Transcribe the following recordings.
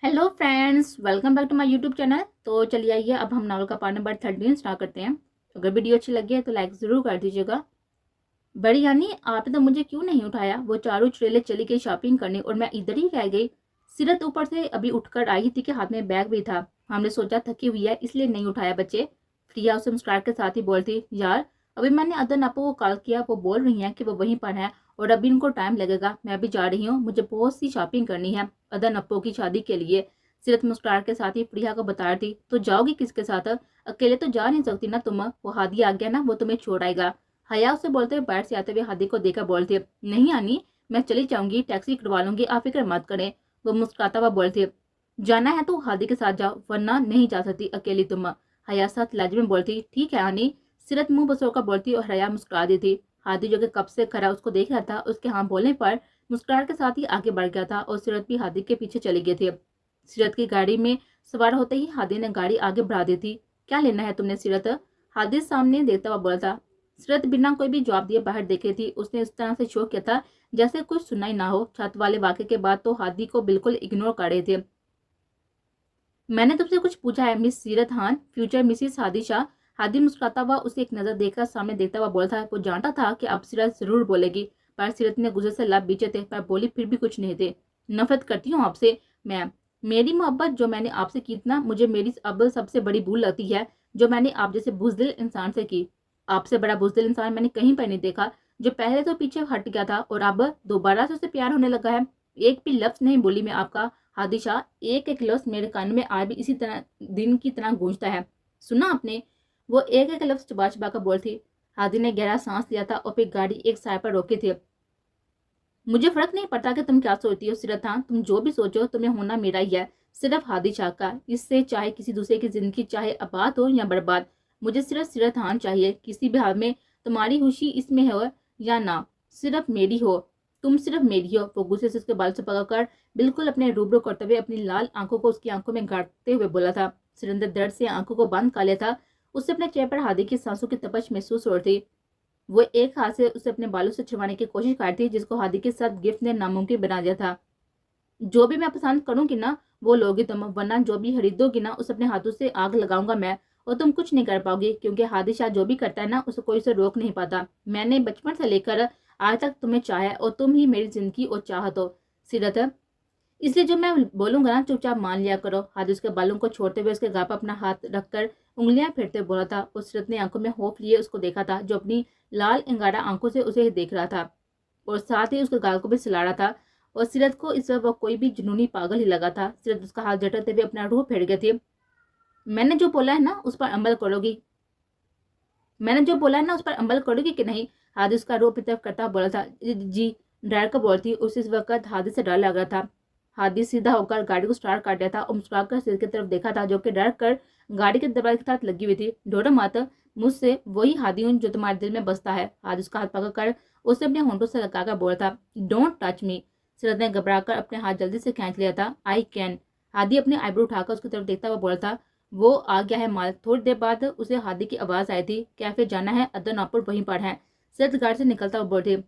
Hello friends, welcome back to my YouTube channel. तो चलिए आइए अब हम नावल का पार्ट नंबर 13 स्टार्ट करते हैं। अगर वीडियो अच्छी लगी है तो लाइक ज़रूर कर दीजिएगा। बड़ी यानी आपने तो मुझे क्यों नहीं उठाया? वो चारों चुड़ैलें चली गई शॉपिंग करने और मैं इधर ही रह गई। सीरत ऊपर से अभी उठकर आई थी कि हाथ में बैग भी था। हमने सोचा थकी हुई है इसलिए नहीं उठाया बच्चे। प्रिया उसे मुस्कुराहट के साथ ही बोलती, यार अभी मैंने अदन आपो को कॉल किया, वो बोल रही हैं कि वो वहीं पर है और अभी इनको टाइम लगेगा। मैं भी जा रही हूँ, मुझे बहुत सी शॉपिंग करनी है अदन अप्पो की शादी के लिए। सीरत मुस्कुराहट के साथ ही प्रिया को बता रही थी, तो जाओगी किसके साथ? अकेले तो जा नहीं सकती ना तुम, वो हादी आ गया ना, वो तुम्हें छोड़ आएगा। हया उसे बोलते हुए बाहर से आते हुए हादी को देखकर बोलती है, नहीं आनी, मैं चली जाऊंगी, टैक्सी करवा लूंगी, आप फिक्र मत करें। वो मुस्कुराता हुआ बोलती है, जाना है तो हादी के साथ जाओ वरना नहीं जा सकती अकेली तुम। हया साथ लहजे में बोलती, ठीक है आनी। सीरत मुंह बसोकर बोलती और हया मुस्कुरा दी थी। हादी जो कि कब से खड़ा उसको देख रहा था, उसके हाँ बोलने पर मुस्कुराहट के साथ ही आगे बढ़ गया था और सीरत भी हादी के पीछे चली गई थी। सीरत की गाड़ी में सवार होते ही हादी ने गाड़ी आगे बढ़ा दी थी। क्या लेना है तुमने सीरत? हादी सामने देखता हुआ बोला था। सीरत बिना कोई भी जवाब दिए बाहर देख रही थी। उसने इस तरह से शो किया था जैसे कुछ सुना ही ना हो। छत वाले वाक़े के बाद तो हादी को बिल्कुल इग्नोर कर रहे थे। मैंने तुमसे कुछ पूछा है मिस सीरत खान, फ्यूचर मिसिस हादी शाह। हादी मुस्कुराता हुआ उसे एक नजर देखकर सामने देखता हुआ बोला था। वो जानता था कि अब सीरत जरूर बोलेगी, पर सीरत ने गुस्से से लब बीचे थे पर बोली फिर भी कुछ नहीं थे। नफरत करती हूँ आपसे मैम। मेरी मोहब्बत जो मैंने आपसे की ना, मुझे मेरी अब सबसे बड़ी भूल लगती है जो मैंने आप जैसे बुजदिल इंसान से की। आपसे बड़ा बुजदिल इंसान मैंने कहीं पर नहीं देखा, जो पहले तो पीछे हट गया था और अब दोबारा से उसे प्यार होने लगा है। एक भी लफ्ज नहीं बोली मैं आपका हादी शाह, एक एक लफ्ज मेरे कान में आज भी इसी तरह दिन की तरह गूंजता है। सुना आपने? वो एक एक लफ्ज चबा चबा कर बोलती। हादी ने गहरा सांस लिया था और फिर गाड़ी एक साइड पर रोकी थी। मुझे फर्क नहीं पड़ता कि तुम क्या सोचती हो सीरत खान, तुम जो भी सोचो तुम्हें होना मेरा ही है, सिर्फ हादी शाह का। इससे चाहे किसी दूसरे की जिंदगी चाहे आबाद हो या बर्बाद, मुझे सिर्फ सीरत खान चाहिए। किसी भी हाल में तुम्हारी खुशी इसमें हो या ना, सिर्फ मेरी हो। तुम सिर्फ मेरी हो। वो गुस्से से उसके बाल से पकड़कर बिल्कुल अपने रूबरू करते हुए अपनी लाल आंखों को उसकी आंखों में गाड़ते हुए बोला था। सुरेंद्र दर्द से आंखों को बंद कर लिया था। उससे अपने चेहरे पर हादी की सांसों की तपश महसूस हो रही थी। वो एक हाथ से उसे अपने बालों से छुड़वाने की कोशिश कर रही थी, जिसको हादी के साथ गिफ्ट ने नामुमकिन बना दिया था। जो भी मैं पसंद करूंगी ना वो लोगी तुम, वरना जो भी खरीदोगी ना उसे अपने हाथों से आग लगाऊंगा मैं, और तुम कुछ नहीं कर पाओगी क्योंकि हादी शाह जो भी करता है ना उसे कोई उसे रोक नहीं पाता। मैंने बचपन से लेकर आज तक तुम्हें चाहा है और तुम ही मेरी जिंदगी और चाहत हो सीरत। इसलिए जो मैं बोलूंगा ना चुपचाप मान लिया करो। हादी उसके बालों को छोड़ते हुए उसके गाल पर अपना हाथ रखकर उंगलियां फेरते हुए बोला था। उस सीरत ने आंखों में खौफ लिए उसको देखा था, जो अपनी लाल अंगारा आंखों से उसे देख रहा था और साथ ही उसके गाल को भी सिला रहा था। और सीरत को इस वक्त वो कोई भी जुनूनी पागल ही लगा था। सीरत उसका हाथ झटकते हुए अपना रूह फेर गए थे। मैंने जो बोला है ना उस पर अमल करोगी? मैंने जो बोला है ना उस पर अमल करोगी कि नहीं? हादी उसका रूह पितरफ करता बोला था। जी। डर कर बोलती। उस इस वक्त हादी से डर लग रहा था। हादी सीधा होकर गाड़ी को स्टार्ट कर दिया था और मुस्कुराकर सिर की तरफ देखा था, जो कि डर कर गाड़ी के दरवाजे के साथ लगी हुई थी। डरो मत, मुझसे वही हादी हूँ जो तुम्हारे दिल में बसता है। हादी उसका हाथ पकड़कर उसे अपने होंठों से लगाकर बोला था, डोंट टच मी। सीरत ने घबराकर अपने हाथ जल्दी से खींच लिया था। I can. हादी अपने आईब्रो उठाकर उसकी तरफ देखता हुआ बोला था, वो आ गया है माल। थोड़ी देर बाद उसे हादी की आवाज आई थी, कैफे जाना है, अदन ऑपर वहीं पर है। सीरत गाड़ी से निकलता हुआ बोले,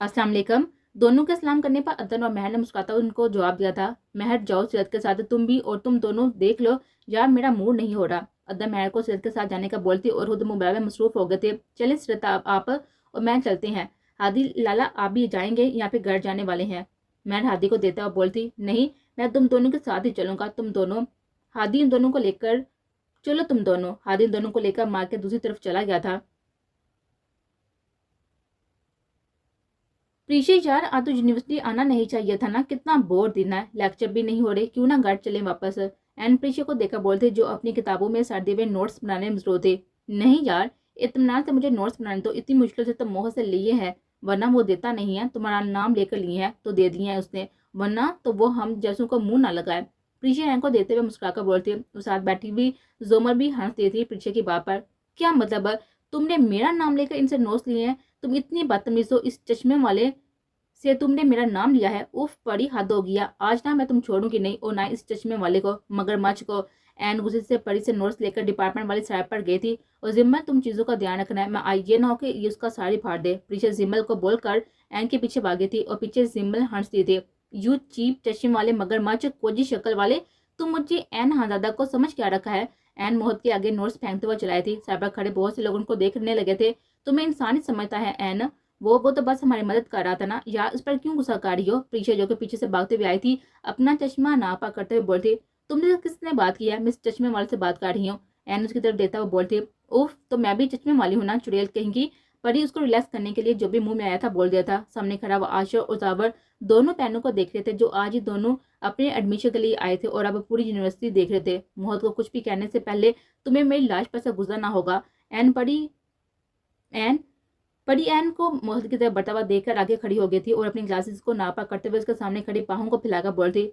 अस्सलाम वालेकुम। दोनों के सलाम करने पर अदन और महर ने मुस्कुराता हुआ उनको जवाब दिया था। महर जाओ सीरत के साथ, तुम भी, और तुम दोनों देख लो यार मेरा मूड नहीं हो रहा। अदन महर को सीरत के साथ जाने का बोलती और खुद मोबाइल में मसरूफ हो गए थे। चले सीरत, आप और मैं चलते हैं। हादी लाला आप भी जाएंगे या फिर घर जाने वाले हैं? महर हादी को देता हुआ बोलती, नहीं मैं तुम दोनों के साथ ही चलूंगा। तुम दोनों। हादी इन दोनों को लेकर चलो तुम दोनों। हादी इन दोनों को लेकर मार्ग के दूसरी तरफ चला गया था। प्रीशा यार आज तो यूनिवर्सिटी आना नहीं चाहिए था ना, कितना बोर दिन है, लेक्चर भी नहीं हो रहे, क्यों ना घर चले वापस? एन प्रीशा को देखकर बोलते, जो अपनी किताबों में सर्दी में नोट्स बनाने में मसरूफ थे। नहीं यार, इत्मीनान से मुझे नोट्स बनाने तो इतनी मुश्किल से तो मोह से लिए हैं, वरना वो देता नहीं है। तुम्हारा नाम लेकर लिए हैं तो दे दिए हैं उसने, वरना तो वो हम जैसों को मुंह ना लगाए। प्रीशा एन को देते हुए मुस्कुराकर बोलती। उस साथ बैठी हुई जोमर भी हंस देती थी प्रीशा की बात पर। क्या मतलब है? तुमने मेरा नाम लेकर इनसे नोट्स लिए हैं? तुम इतनी बदतमीज हो, इस चश्मे वाले से तुमने मेरा नाम लिया है? उफ, बड़ी हद हो गया। आज ना मैं तुम छोड़ूंगी नहीं, और ना इस चश्मे वाले को, मगरमच्छ को। एन गुस्से से परी से नोट्स लेकर डिपार्टमेंट वाली साइड पर गई थी। और जिम्मल तुम चीजों का ध्यान रखना है, मैं आई ये ना हो कि ये उसका साड़ी फाड़ दे। पीछे जिम्मल को बोलकर एन के पीछे भागी थी और पीछे जिम्मल हंसती थी। यू चीप चश्मे वाले मगरमच्छ कोजी शक्ल वाले, तुम मुझे एन हादादा को समझ क्या रखा है। एन मोहित के आगे नोट्स फेंकते हुए चलाई थी। साइबर खड़े बहुत से लोग उनको देखने लगे थे। तुम्हें इंसान ही समझता है एन, वो तो बस हमारी मदद कर रहा था ना यार, उस पर क्यों गुस्सा कर रही हो। प्रीशा जो कि पीछे से भागते हुए आई थी अपना चश्मा नापा करते हुए बोलती, तुमने किसने बात की है, मिस चश्मे वाले से बात कर रही हूँ। एन उसकी तरफ देता हुआ बोलती, उफ तो मैं भी चश्मे वाली हूँ ना चुड़ैल कहेंगी। परी उसको रिलैक्स करने के लिए जो भी मुंह में आया था बोल दिया था। सामने खड़ा हुआ आशा और जावर दोनों पैनों को देख रहे थे, जो आज ही दोनों अपने एडमिशन के लिए आए थे और अब पूरी यूनिवर्सिटी देख रहे थे। मोहत को कुछ भी कहने से पहले तुम्हें मेरी लाश पर से गुजरना होगा। एन एन परी एन को मोहत की तरफ बढ़ता हुआ देखकर आगे खड़ी हो गई थी और अपनी ग्लासेस को नापा करते हुए उसके सामने खड़ी बाहों को फैलाकर बोलती,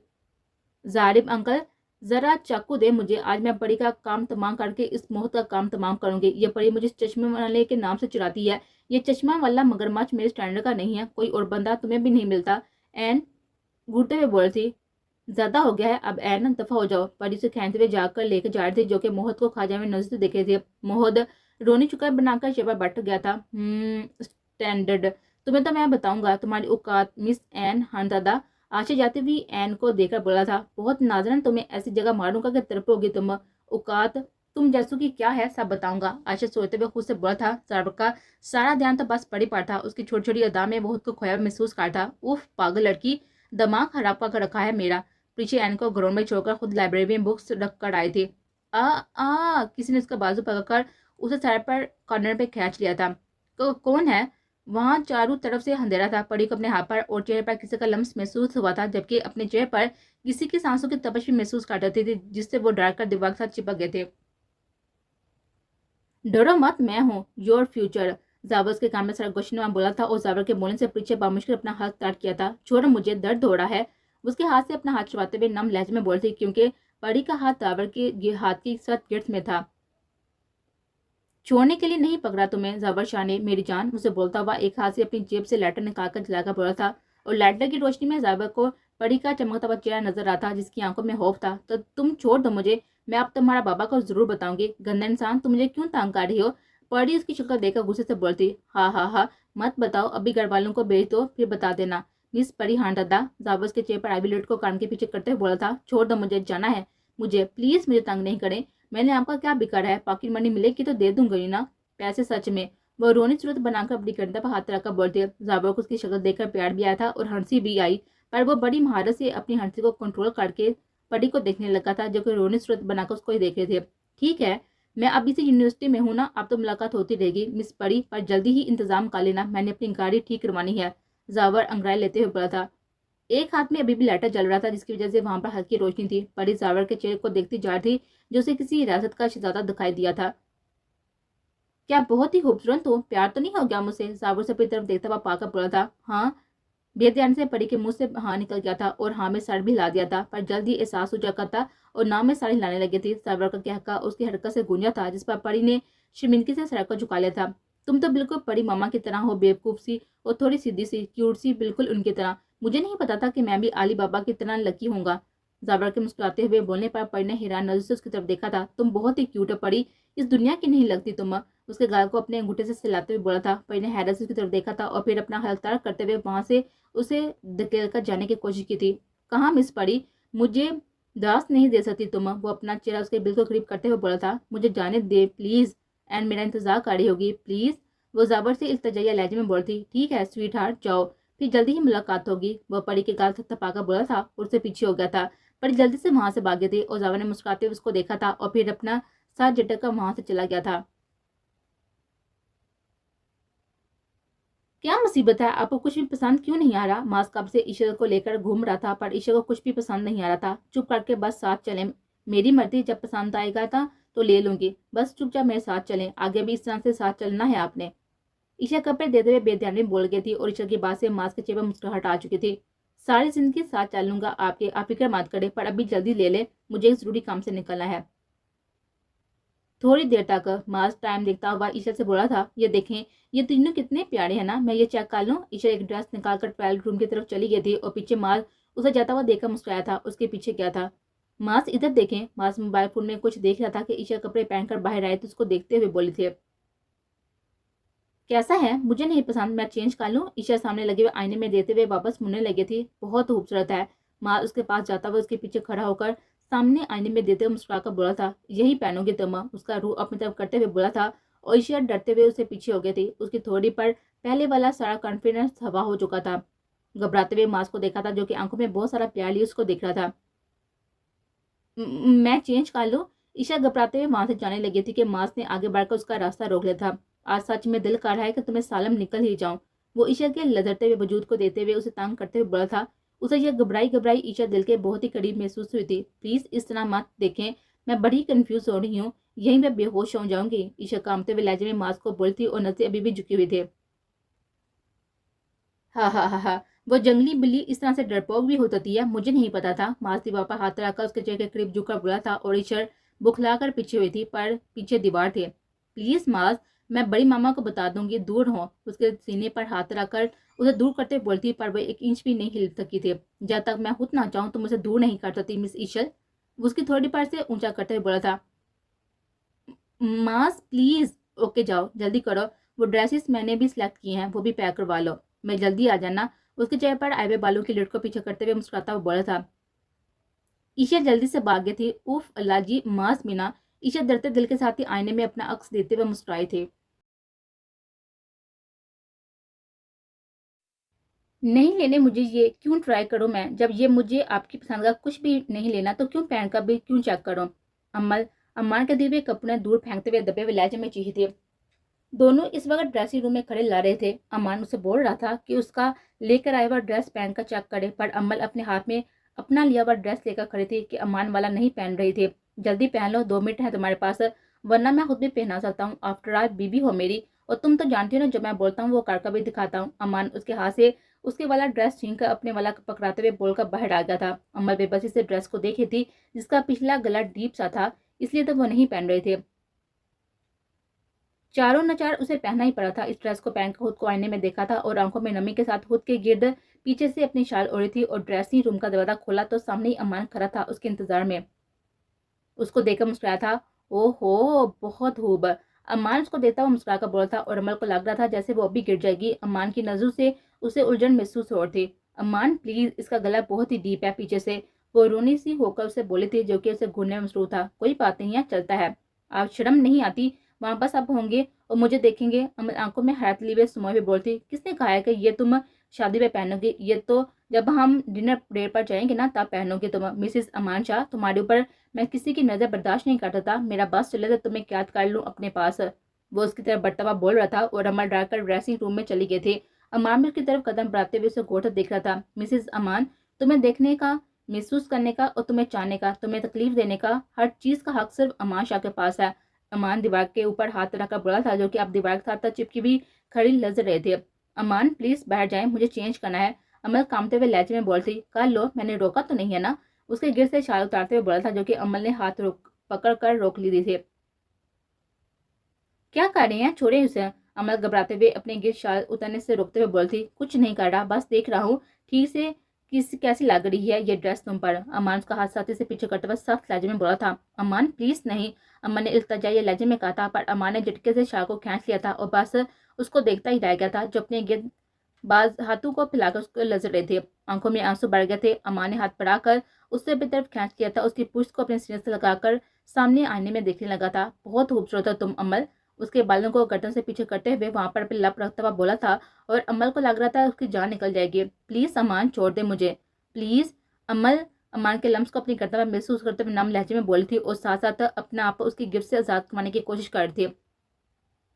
जारिब अंकल जरा चाकू दे मुझे, आज मैं परी का काम तमाम करके इस मोहत का काम तमाम करूंगी। ये परी मुझे चश्मे वाले के नाम से चिढ़ाती है। ये चश्मा वाला मगरमच्छ मेरे स्टैंडर्ड का नहीं है, कोई और बंदा तुम्हें भी नहीं मिलता। एन घूरते हुए बोलती, ज्यादा हो गया है अब एन, दफा हो जाओ। परी से खींचते हुए जाकर लेकर जा रहे थे, जो कि मोहत को खाजा में नजर से देख रहे थे। मोहत रोनी चुका बनाकर शेबा बैठ गया था। स्टैंडर्ड, तुम्हें तो मैं बताऊंगा तुम्हारी औकात। मिस एन दादा आशा जाती हुई एन को देखकर बोला था, बहुत नाजरन तुम्हें ऐसी जगह मारूंगा कि तड़पोगी तुम। औकात तुम जैसों की क्या है सब बताऊंगा। आशा सोचते हुए खुद से बोला था। सारा का सारा ध्यान तो बस पड़ी पर था। उसकी छोटी छोटी अदा में बहुत को खोया महसूस कर था। उफ पागल लड़की, दिमाग खराब कर रखा है मेरा। पीछे एन को ग्राउंड में छोड़कर खुद लाइब्रेरी में बुक्स रख कर आई थी। किसी ने उसका बाजू पकड़कर उसे सर पर कॉर्नर पे खींच लिया था। कौन है? वहां चारों तरफ से अंधेरा था। परी को अपने हाथ पर और चेहरे पर किसी का लम्स महसूस हुआ था, जबकि अपने चेहरे पर किसी की सांसों की तपश भी महसूस कर रही थी, जिससे वो डर कर दीवार के साथ चिपक गए थे। डरो मत, मैं हूँ योर फ्यूचर, जावर के कान में सर गोशनुमा बोला था और जावर के बोलने से पीछे बामुश्किल अपना हाथ काट किया था। छोड़ मुझे, दर्द हो रहा है। उसके हाथ से अपना हाथ छुपाते हुए नम लहजे में बोलती, क्योंकि परी का हाथ जावर के हाथ के साथ गिर्द में था। छोड़ने के लिए नहीं पकड़ा तुम्हें जावर शाह ने, मेरी जान, मुझे बोलता हुआ एक हाथ से अपनी जेब से लेटर निकालकर जलाकर बोला था। और लेटर की रोशनी में जावर को परी का चमकता हुआ चेहरा नजर आता, जिसकी आंखों में खौफ था। तो तुम छोड़ दो मुझे, मैं अब तुम्हारा बाबा को जरूर बताऊंगी। गंदा इंसान, तुम मुझे क्यों तंग कर रही हो? परी उसकी शक्ल देखकर गुस्से से बोलती, हाँ हाँ हाँ, मत बताओ, अभी घर वालों को भेज दो फिर बता देना। मिस परी हाँ दादा, जावर के चेहरे पर आईवी लिड को कान के पीछे करते हुए बोला था। छोड़ दो मुझे, जाना है मुझे, प्लीज मुझे तंग नहीं करें। मैंने आपका क्या बिगाड़ा है? पॉकेट मनी मिलेगी तो दे दूंगी ना पैसे। सच में वह रोनी सूरत बनाकर अपनी कंधा पर हाथ रखकर बोलती। जावर को उसकी शक्ल देखकर प्यार भी आया था और हंसी भी आई, पर वो बड़ी महारत से अपनी हंसी को कंट्रोल करके परी को देखने लगा था, जो कि रोनी सूरत बनाकर उसको ही देख रहे थे। ठीक है, मैं अभी से यूनिवर्सिटी में हूँ ना, अब तो मुलाकात होती रहेगी मिस परी, पर जल्दी ही इंतजाम कर लेना, मैंने अपनी गाड़ी ठीक करवानी है। जावर अंग्राई लेते हुए बोला था। एक हाथ में अभी भी लाइटर जल रहा था, जिसकी वजह से वहां पर हल्की रोशनी थी। परी जावर के चेहरे को देखती जा रही थी, जो उसे किसी रियासत का शहजादा दिखाई दिया था। क्या बहुत ही खूबसूरत हो, प्यार तो नहीं हो गया मुझसे? जावर से अपनी तरफ देखता हुआ पाकर बोला था। हाँ, बेध्यान से परी के मुंह से हाँ निकल गया था और हाँ में सर भी हिला दिया था, पर जल्द ही एहसास हो चुका था और ना में सर हिलाने लगी थी। जावर का कहका उसकी हरकत से गूंजा था, जिस पर परी ने शर्मिंदगी से सर को झुका लिया था। तुम तो बिल्कुल परी मामा की तरह हो, बेवकूफ सी और थोड़ी सीधी सी, क्यूट सी, बिल्कुल उनकी तरह। मुझे नहीं पता था कि मैं भी अली बाबा की तरह लकी होऊंगा। जावर के मुस्कुराते हुए बोलने पर परी ने हैरान नजर से उसकी तरफ देखा था। तुम बहुत ही क्यूट हो परी, इस दुनिया की नहीं लगती तुम। उसके गाल को अपने अंगूठे से सिलाते हुए बोला था। परी ने हैरत से उसकी तरफ देखा था और फिर अपना हल्का करते हुए वहां से उसे धकेल कर जाने की कोशिश की थी। कहाँ मिस परी, मुझे दास नहीं दे सकती तुम? वो अपना चेहरा उसके बिल्कुल करीब करते हुए बोला था। मुझे जाने दे प्लीज, एंड मेरा इंतजार कर रही होगी प्लीज। वो जाबर से इल्तजाइया लहजे में बोलती। ठीक है स्वीट हार्ट, जाओ, फिर जल्दी ही मुलाकात होगी। वह परी के गाल थपथपाकर बोला था और उससे पीछे हो गया था। परी जल्दी से वहां से भागे थे और जावर ने मुस्कुराते हुए उसको देखा था और फिर अपना साथ झटक कर वहां से चला गया था। क्या मुसीबत है, आपको कुछ भी पसंद क्यों नहीं आ रहा? मास्क कब से ईशा को लेकर घूम रहा था, पर ईशा को कुछ भी पसंद नहीं आ रहा था। चुप करके बस साथ चलें, मेरी मर्जी, जब पसंद आएगा था तो ले लूंगी, बस चुपचाप मेरे साथ चलें, आगे भी इस तरह से साथ चलना है आपने। ईशा कपड़े देते हुए बेध्यानी बोल गई थी और ईशा की बात से मास्क के चेहरे पर मुस्कुराहट आ चुकी थी। सारी जिंदगी साथ चलूंगा आपके, आप फिक्र मत करे, पर अभी जल्दी ले ले, मुझे एक जरूरी काम से निकलना है। थोड़ी देर तक मास्क टाइम देखता हुआ ईशा से बोला था। ये देखें, ये तीनों कितने प्यारे हैं ना, मैं ये चेक कर लूं? ईशा एक ड्रेस निकालकर ट्रायल रूम की तरफ चली गई थी और पीछे मास्क उसे जाता हुआ देखकर मुस्कुराया था। उसके पीछे क्या था? मास्क इधर देखें। मास्क मोबाइल फोन में कुछ देख रहा था कि ईशा कपड़े पहनकर बाहर आए तो उसको देखते हुए बोली थी। कैसा है? मुझे नहीं पसंद, मैं चेंज कर लूँ? ईशा सामने लगे हुए आईने में देते हुए वापस मुड़ने लगी थी। बहुत खूबसूरत है। माँ उसके पास जाता हुआ उसके पीछे खड़ा होकर सामने आईने में देते हुए मुस्कुराकर बोला था, यही पहनोगे तुम? उसका रूह अपनी तरफ करते हुए बोला था और ईशा डरते हुए उससे पीछे हो गई थी। उसकी थोड़ी पर पहले वाला सारा कॉन्फिडेंस हवा हो चुका था। घबराते हुए मास को देखा था जो कि आंखों में बहुत सारा प्यार लिए उसको देख रहा था। मैं चेंज कर लूँ? ईशा घबराते हुए वहां से जाने लगी थी कि मास ने आगे बढ़कर उसका रास्ता रोक लिया था। आज सच में दिल कर रहा है कि तुम्हें सालम निकल ही जाऊं। वो ईशा के लदरते हुए वजूद को देते हुए उसे तंग करते हुए बोला था। उसे यह घबराई घबराई ईशा दिल के बहुत ही करीब महसूस हुई थी। प्लीज इस तरह मत देखें, मैं बड़ी कंफ्यूज हो रही हूँ, यही मैं बेहोश हो जाऊंगी। ईशा कामते हुए लहजे में मास को बोलती और नजरें अभी भी झुकी हुई थे। हा हा हा हा, वो जंगली बिल्ली इस तरह से डरपोक भी होती है, मुझे नहीं पता था। मास दीवार पर हाथ रखकर उसके चेहरे के करीब झुककर बोला था और ईशर बुखलाकर पीछे हुई थी, पर पीछे दीवार थे। प्लीज मास, मैं बड़ी मामा को बता दूंगी, दूर हो। उसके सीने पर हाथ रखकर उसे दूर करते बोलती, पर वह एक इंच भी नहीं हिल सकी थी। जब तक मैं खुद ना चाहूं तो मुझे दूर नहीं कर सकती मिस ईशर। उसकी थोड़ी पर से ऊंचा करते हुए बोला था। मास प्लीज, ओके जाओ जल्दी करो, वो ड्रेसेस मैंने भी सिलेक्ट किए हैं, वो भी पैक करवा लो। मैं जल्दी आ जाना। उसके चेहरे पर आए हुए बालों की लट को पीछे करते हुए मुस्कुराता हुआ बोला था। ईशा जल्दी से भाग गई थी। उफ अल्लाह जी, मास बिना। ईशा डरते दिल के साथ ही आईने में अपना अक्स देते हुए मुस्कुराए थे। नहीं लेने मुझे ये, क्यों ट्राई करूं मैं? जब ये मुझे आपकी पसंद का कुछ भी नहीं लेना तो क्यों पहन कर भी क्यों चेक करूं? अम्मल अम्मान के दिए हुए कपड़े दूर फेंकते हुए दबे हुए लहजे में चीखी थी। दोनों इस वक्त ड्रेसिंग रूम में खड़े ला रहे थे। अमान उसे बोल रहा था कि उसका लेकर आया हुआ ड्रेस पहनकर चेक करे, पर अम्मल अपने हाथ में अपना लिया हुआ ड्रेस लेकर खड़ी थी कि अमान वाला नहीं पहन रही थी। जल्दी पहन लो, 2 मिनट है तुम्हारे पास, वरना मैं खुद भी पहना सकता हूँ। आफ्टर ऑल बीबी हो मेरी, और तुम तो जानती हो ना, जब मैं बोलता हूँ वो करके भी दिखाता हूँ। अमान उसके हाथ से उसके वाला ड्रेस छीन कर अपने वाला पकड़ाते हुए बोलकर बाहर आ गया था। अम्मल बेबसी से ड्रेस को देखी थी, जिसका पिछला गला डीप सा था, इसलिए तो वो नहीं पहन रहे थे। चारों नचार उसे पहनना ही पड़ा था। इस ड्रेस को पहनकर खुद को आईने में देखा था और आंखों में नमी के साथ खुद के गिर्द पीछे से अपनी शाल ओढ़ी थी और ड्रेसिंग रूम का दरवाजा खोला तो सामने ही अमान खड़ा था उसके इंतजार में। उसको देखकर मुस्कुराया था। ओहो बहुत खूब। अम्मान उसको देता हुआ मुस्कुरा कर बोला था और अमल को लग रहा था जैसे वो अभी गिर जाएगी। अम्मान की नजरों से उसे उलझन महसूस हो रही थी। अम्मान प्लीज, इसका गला बहुत ही डीप है पीछे से। वो रोनी सी होकर उसे बोली थी, जो कि उसे घूरने में मसरूफ था। कोई बात नहीं है, चलता है। आप शर्म नहीं आती? वहां बस आप होंगे और मुझे देखेंगे? अमल आंखों में हैरत लिए हुए समय भी बोलती, किसने कहा है कि ये तुम शादी में पहनोगे? ये तो जब हम डिनर डेट पर जाएंगे ना तब पहनोगे तुम। मिसिस अमान शाह, तुम्हारे ऊपर मैं किसी की नजर बर्दाश्त नहीं करता था। मेरा बस चले तो तुम्हें कैद कर लूं अपने पास। वो उसकी तरफ बढ़ता हुआ बोल रहा था और अमन डरकर ड्रेसिंग रूम में चली गई थी। अमान भी उसकी तरफ कदम बढ़ाते हुए उसे गौर से देख रहा था। मिसिस अमान, तुम्हें देखने का, महसूस करने का और तुम्हें चाहने का, तुम्हें तकलीफ देने का, हर चीज का हक सिर्फ अमान शाह के पास है। अमान दीवार के ऊपर हाथ रखकर बोला था, जो कि अब दीवार के साथ चिपकी भी खड़ी नजर रहे थे। अमान प्लीज बैठ जाए, मुझे चेंज करना है। अमल कामते हुए लहजे में बोलती, कर लो, मैंने रोका तो नहीं है ना? उसके गिर से शाल उतारते हुए बोला था, जो कि अमल ने हाथ रोक पकड़ कर रोक ली थी। क्या कर रहे हैं, छोड़े उसे। अमल घबराते हुए अपने गिर शाल उतरने से रोकते हुए बोलती, कुछ नहीं कर रहा, बस देख रहा हूँ ठीक से कैसी लग रही है ये ड्रेस तुम पर। अमान उसका हाथ साथी से पीछे करते हुए सख्त लहजे में बोला था। अमान प्लीज नहीं, अमन ने इल्तजाई लहजे में कहा था, पर अमान ने झटके से शाल को खींच लिया था और बस उसको देखता ही रह गया था, जो अपने गिर बाज हाथों को फैलाकर उसको लजर रहे थे। आंखों में आंसू बढ़ गए थे। अम्मा ने हाथ बढ़ाकर उससे अपनी तरफ खींच लिया था। उसकी पुष्ट को अपने सीने से लगाकर सामने आईने में देखने लगा था। बहुत खूबसूरत हो तुम अमल। उसके बालों को गर्दन से पीछे करते हुए वहां पर लप रखता हुआ बोला था और अमल को लग रहा था उसकी जान निकल जाएगी। प्लीज अमान, छोड़ दे मुझे प्लीज। अमल अमान के लम्स को अपनी गर्दन में महसूस करते हुए नम लहजे में बोली थी और साथ साथ अपना आप उसकी गिफ्ट से आजाद करवाने की कोशिश कर रही थी।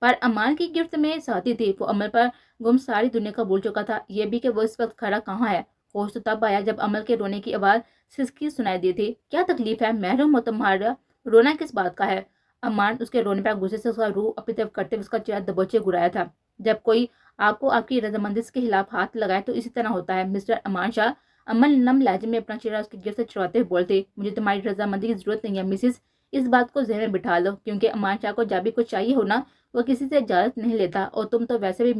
पर अमान की गिफ्ट में साथी थी। वो अमल पर गुम सारी दुनिया का भूल चुका था। यह भी कि वो इस वक्त खड़ा कहाँ है। होश तो तब आया जब अमल के रोने की आवाज सिसकी सुनाई दी थी। क्या तकलीफ है? महरूम हो तुम्हारा, रोना किस बात का है? अमान उसके रोने पर गुस्से से उसका रूह अपनी तरफ करते हुए उसका चेहरा दबोचे घुराया था। जब कोई आपको आपकी रजामंदी के खिलाफ हाथ लगाए तो इसी तरह होता है मिस्टर अमान शाह। अमल नम लहजे में अपना चेहरा उसकी गिफ्ट से छुड़ाते हुए बोलते, मुझे तुम्हारी रजामंदी की जरूरत नहीं है मिसिस। इस बात को जहन में बिठा लो, क्योंकि अमान शाह को जब भी कुछ चाहिए हो ना, वो किसी से इजाजत नहीं लेता, और तुम तो वैसे भी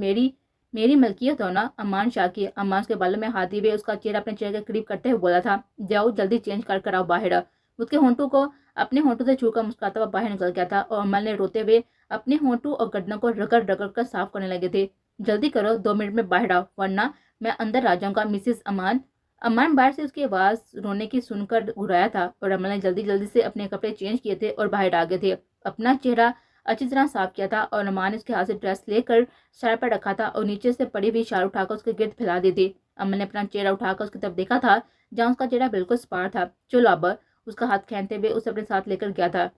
मेरी मलकियत हो ना। अमान शाह की। अमान के बालों में हाथ दिए हुए उसका चेहरा अपने चेहरे के करीब करते हुए बोला था, जाओ जल्दी चेंज कर कर आओ बाहर। उसके होंठों को अपने होंठों से छूकर मुस्कुराता हुआ बाहर निकल गया था और अमल ने रोते हुए अपने होंठों और गर्दनों को रगड़ रगड़ कर साफ करने लगे थे। जल्दी करो, 2 मिनट में बाहर आओ वरना मैं अंदर आ जाऊंगा मिसेस अमान। अमान बाहर से उसकी आवाज रोने की सुनकर घुराया था और अमल ने जल्दी जल्दी से अपने कपड़े चेंज किए थे और बाहर आ गए थे। अपना चेहरा अच्छी तरह साफ किया था और अमान ने उसके हाथ से ड्रेस लेकर सर पर रखा था और नीचे से पड़ी हुई शाल उठाकर उसके गिर्द फैला दी थी। अमल ने अपना चेहरा उठाकर उसकी तरफ देखा था जहाँ उसका चेहरा बिल्कुल स्पार था। चलो अब, उसका हाथ खींचते हुए उसे अपने साथ लेकर गया था।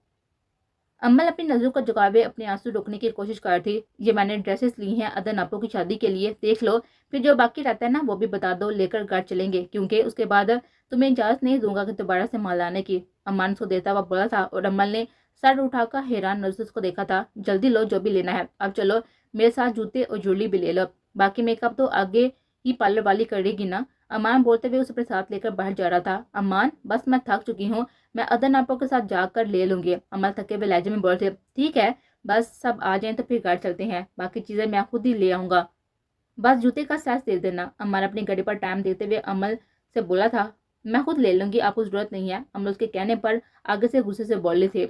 अम्मल अपनी नजरों को झुकावे अपने आंसू रोकने की कोशिश कर रही थी। ये मैंने ड्रेसेस ली हैं अदन आपो की शादी के लिए, देख लो, फिर जो बाकी रहता है ना वो भी बता दो, लेकर घर चलेंगे, क्योंकि उसके बाद तुम्हें इजाजत नहीं दूंगा कि दोबारा से माल लाने की। अम्मान उसको देता हुआ बोला था और अम्मल ने सर उठाकर हैरान नजर उसको देखा था। जल्दी लो जो भी लेना है, अब चलो मेरे साथ जूते और ज्वेलरी भी ले लो, बाकी मेकअप तो आगे ही पार्लर वाली करेगी ना। अम्मान बोलते हुए उसे अपने साथ लेकर बाहर जा रहा था। अम्मान बस मैं थक चुकी हूँ, मैं अदन आपो के साथ जाकर ले लूंगी। अमल थके हुए लहजे में बोल थे, ठीक है, बस सब आ जाएं तो फिर घर चलते हैं, बाकी चीजें मैं खुद ही ले आऊंगा, बस जूते का साइज दे देना। अमल अपनी घड़ी पर टाइम देते हुए अमल से बोला था, मैं खुद ले लूंगी, आपको जरूरत नहीं है। अमल उसके कहने पर आगे से गुस्से से बोले थे,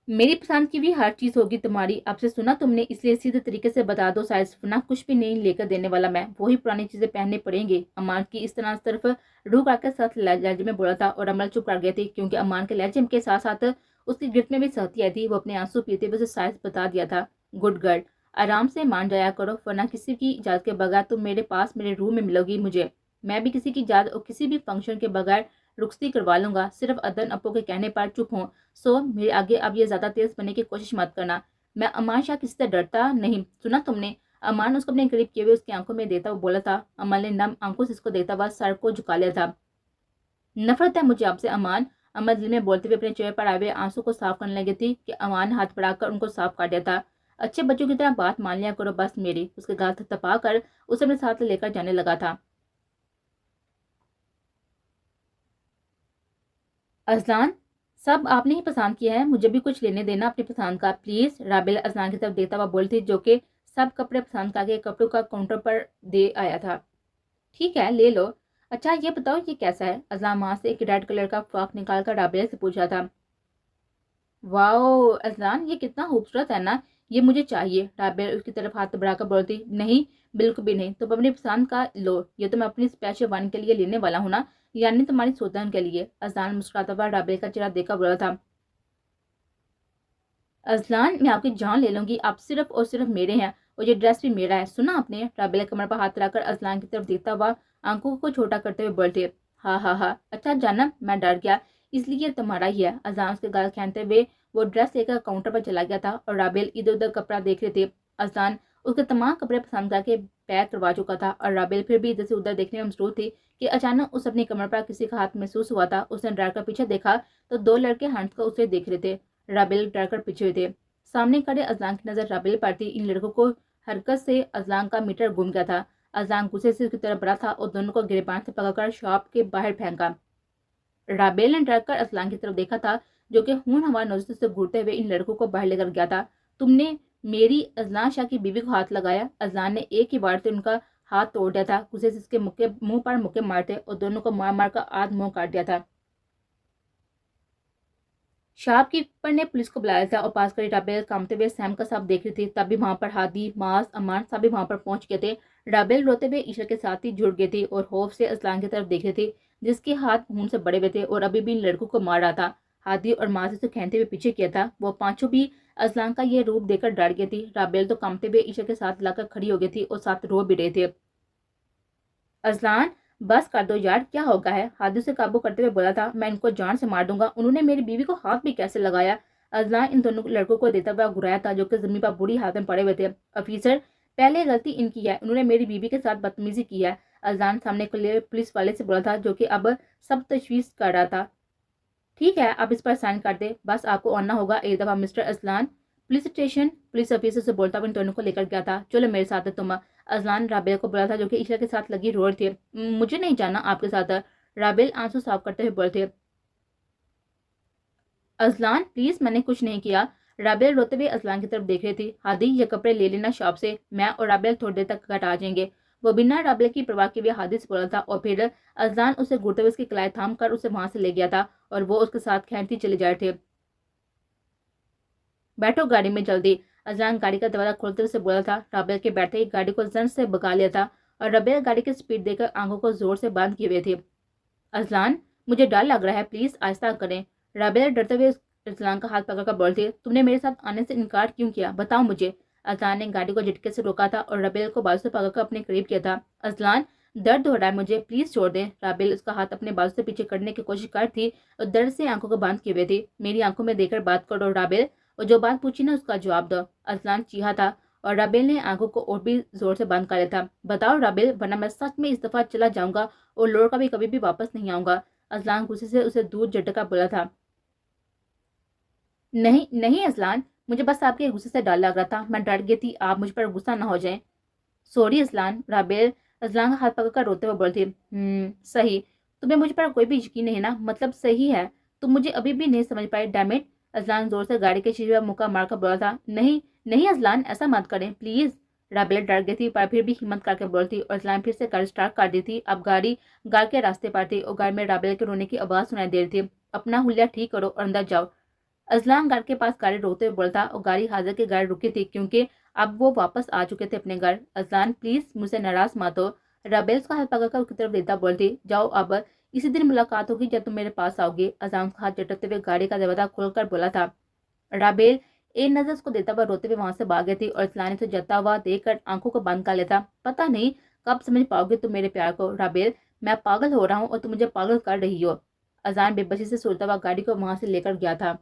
मेरी पसंद की भी हर चीज होगी तुम्हारी, आपसे सुना तुमने, इसलिए सीधे तरीके से बता दो साइज, वरना कुछ भी नहीं लेकर देने वाला मैं, वही पुरानी चीजें पहनने पड़ेंगी। अमान की इस तरफ रूह आकर साथ लहजे में बोला था और अमल चुप कर गए थे, क्योंकि अमान के लहजे के साथ साथ उसकी गिरफ्त में भी सहती आई थी। वो अपने आंसू पीते हुए उसे साइज बता दिया था। गुड गर्ल, आराम से मान जाया करो, वरना किसी की इजाजत के बगैर तुम मेरे पास मेरे रूम में मिलोगी मुझे। मैं भी किसी की इजाजत और किसी भी फंक्शन के बगैर रुखसती करवा लूंगा, सिर्फ अदन अपो के कहने पर चुप हो। सो मेरे आगे अब ये ज्यादा तेज बनने की कोशिश मत करना। मैं अमान शाह किसी से डरता नहीं, सुना तुमने। अमान उसको अपने करीब किए हुए उसकी आंखों में देता हुआ बोला था। अमल ने नम आंखों से इसको देखता हुआ सर को झुका लिया था। नफरत है मुझे आपसे अमान, अमल दिल में बोलते हुए अपने चेहरे पर आए हुए आंसू को साफ करने लगी थी कि अमान हाथ बढ़ाकर उनको साफ कर दिया था। अच्छे बच्चों की तरह बात मान लिया करो बस मेरी। उसके गाल थपथपा कर उसे अपने साथ लेकर जाने लगा था। अजलान, सब आपने ही पसंद किया है, मुझे भी कुछ लेने देना अपनी पसंद का प्लीज। राबिल अजलान की तरफ देखता हुआ बोलती, जो कि सब कपड़े पसंद करके कपड़ों का काउंटर पर दे आया था। ठीक है ले लो। अच्छा ये बताओ ये कैसा है? अजलान वहां से एक रेड कलर का फ्रॉक निकाल कर राबिल से पूछा था। वाओ अजलान, ये कितना खूबसूरत है ना, ये मुझे चाहिए। राबिल उसकी तरफ हाथ बढ़ाकर बोलती, नहीं बिल्कुल भी नहीं, तुम अपनी पसंद का लो, ये तो मैं अपनी स्पेशल वन के लिए लेने वाला हूँ ना, यानी तुम्हारी सोतन के लिए। अजलान मुस्कुराता हुआ राबिल का चेहरा देखकर बोला था। अजलान मैं आपकी जान ले लूंगी, आप सिर्फ और सिर्फ मेरे हैं और ये ड्रेस भी मेरा है, सुना आपने? राबिल कमर पर हाथ रखकर अजलान की तरफ देखता हुआ आंखों को छोटा करते हुए बोलते, हाँ हाँ हाँ, अच्छा जानब मैं डर गया, इसलिए तुम्हारा ही है। अजलान उसके गाल खींचते हुए वो ड्रेस लेकर काउंटर पर चला गया था और राबिल इधर उधर कपड़ा देख रहे थे। अजलान उसके तमाम कपड़े पसंद करके पैक करवा चुका था और राबिल फिर भी इधर से उधर देखने में मसरूफ थी कि अचानक उस अपनी कमर पर किसी का हाथ महसूस हुआ था। उसने डर कर पीछे देखा तो 2 लड़के हंस कर उसे देख रहे थे। राबिल डर कर पीछे हुए थे। सामने खड़े अजलान की नजर राबिल पर थी। इन लड़कों को हरकत से अजलान का मीटर घूम गया था। अजलान गुस्से से उसकी तरफ बढ़ा था और दोनों को गिरबान से पकड़कर शॉप के बाहर फेंका। राबेल ने डरकर अजलान की तरफ देखा था, जो कि खून हवा नजरों से घूरते हुए इन लड़कों को बाहर लेकर गया था। तुमने मेरी अजलान शाह की बीवी को हाथ लगाया। अजलान ने एक ही बार से उनका हाथ तोड़ दिया था। गुस्से से इसके मुंह पर मुक्के मारते और दोनों को मार मार कर आध मुंह काट दिया था। शॉपकीपर ने पुलिस को बुलाया था और पास खड़ी राबेल कामते हुए सैम का साथ देख रही थी। तभी वहां पर हादी, मास, अमान सभी वहां पर पहुंच गए थे। राबेल रोते हुए ईशा के साथ ही जुड़ गई थी और खौफ से अजलान की तरफ देख रही थी, जिसके हाथ खून से बड़े हुए थे और अभी भी इन लड़कों को मार रहा था। हादी और मास इसे खेलते हुए पीछे किया था। वो पांचों भी अजलान का ये रूप देखकर डर गई थी। राबेल तो कामते हुए ईशा के साथ लाकर खड़ी हो गई थी और साथ रो भी रहे थे। अजलान बस कर दो यार, क्या हो गया है? हादी से काबू करते हुए बोला था, मैं इनको जान से मार दूंगा, उन्होंने मेरी बीवी को हाथ भी कैसे लगाया? अजलान इन दोनों लड़कों को देता हुआ घुराया था, जो कि जमीन पर बुरी हालत में पड़े हुए थे। ऑफिसर पहले गलती इनकी है, उन्होंने मेरी बीवी के साथ बदतमीजी की है। अजलान सामने पुलिस वाले से बोला था, जो कि अब सब तशवीश कर रहा था। ठीक है आप इस पर साइन कर दे, बस आपको आना होगा एक दफा mister Azlan. Police station police officer से बोलता हुआ इन दोनों को लेकर गया था। चलो मेरे साथ है तुम। अजलान राबेल को बोला था, जो कि ईशा के साथ लगी रोड थी। मुझे नहीं जाना आपके साथ। राबेल आंसू साफ करते हुए बोलते। अजलान प्लीज मैंने कुछ नहीं किया। राबेल रोते हुए अजलान की तरफ देख रही थी। हादी ये कपड़े ले लेना शॉप से, मैं और राबेल थोड़ी देर तक घर आ जाएंगे। वो बिना राबेल की परवाह के हुए हादिस बोला था और फिर अजलान उसे घूरते हुए उसकी कलाई थाम कर उसे वहां से ले गया था और वो उसके साथ खींचती चले जा रहे थे। बैठो गाड़ी में जल्दी। अजलान गाड़ी का दरवाजा खोलते हुए उसे बोला था। राबेल के बैठते ही गाड़ी को जन से भगा लिया था और राबेल गाड़ी की स्पीड देकर आंखों को जोर से बंद किए हुए थे। अजलान, मुझे डर लग रहा है, प्लीज आहिस्ता करें। राबेल डरते हुए अजलान का हाथ पकड़कर बोलती, तुमने मेरे साथ आने से इनकार क्यों किया, बताओ मुझे। अजलान ने गाड़ी को झटके से रोका था और राबेल को बाजू से पकड़कर अपने करीब किया था। अजलान, दर्द हो रहा है मुझे, प्लीज छोड़ दें। राबेल उसका हाथ अपने बाजू से पीछे करने की कोशिश कर थी और दर्द से आंखों को बंद किए हुए थी। मेरी आंखों में देखकर बात करो राबेल, और जो बात पूछी ना उसका जवाब दो। अजलान चीहा था और राबेल ने आंखों को और भी जोर से बंद कर लिया था। बताओ राबेल, वरना मैं सच में इस दफा चला जाऊंगा और लौट कर भी कभी भी वापस नहीं आऊंगा। अजलान गुस्से से उसे दूर झटका बोला था। नहीं नहीं अजलान, मुझे बस आपके गुस्से से डर लग रहा था, मैं डर गई थी आप मुझ पर गुस्सा ना हो जाए। Sorry Azlan. राबेल अजलान का हाथ पकड़कर रोते हुए बोलती, सही, तुम्हें मुझ पर कोई भी यकीन नहीं ना, मतलब सही है, तुम मुझे अभी भी नहीं समझ पाए, डैम इट। अजलान जोर से गाड़ी के शीशे पर मुक्का मारकर बोला था। नहीं नहीं अजलान, ऐसा मत करें प्लीज। राबेल डर गई थी पर फिर भी हिम्मत करके बोलती और अजलान फिर से गाड़ी स्टार्ट कर दी थी। अब गाड़ी घर के रास्ते पर थी और घर में राबेल के रोने की आवाज सुनाई दे रही थी। अपना हुलिया ठीक करो और अंदर जाओ। अजलान घर के पास गाड़ी रोकते हुए बोलता और गाड़ी हाजिर के घर रुकी थी क्योंकि अब वो वापस आ चुके थे अपने घर। अजलान प्लीज मुझसे नाराज मत हो। राबेल का हाथ पकड़कर उसकी तरफ देता बोलती, जाओ अब इसी दिन मुलाकात होगी जब तुम मेरे पास आओगे। अजलान का हाथ झटकते हुए गाड़ी का दरवाजा खोलकर बोला था। राबेल एक नजर उसको देता हुआ रोते हुए वहां से भाग गई थी और अजलान ने उसे जाता हुआ देखकर आंखों को बंद कर लेता। पता नहीं कब समझ पाओगे तुम मेरे प्यार को राबेल, मैं पागल हो रहा हूँ और तुम मुझे पागल कर रही हो। अजान बेबसी से सोचता हुआ गाड़ी को वहां से लेकर गया था।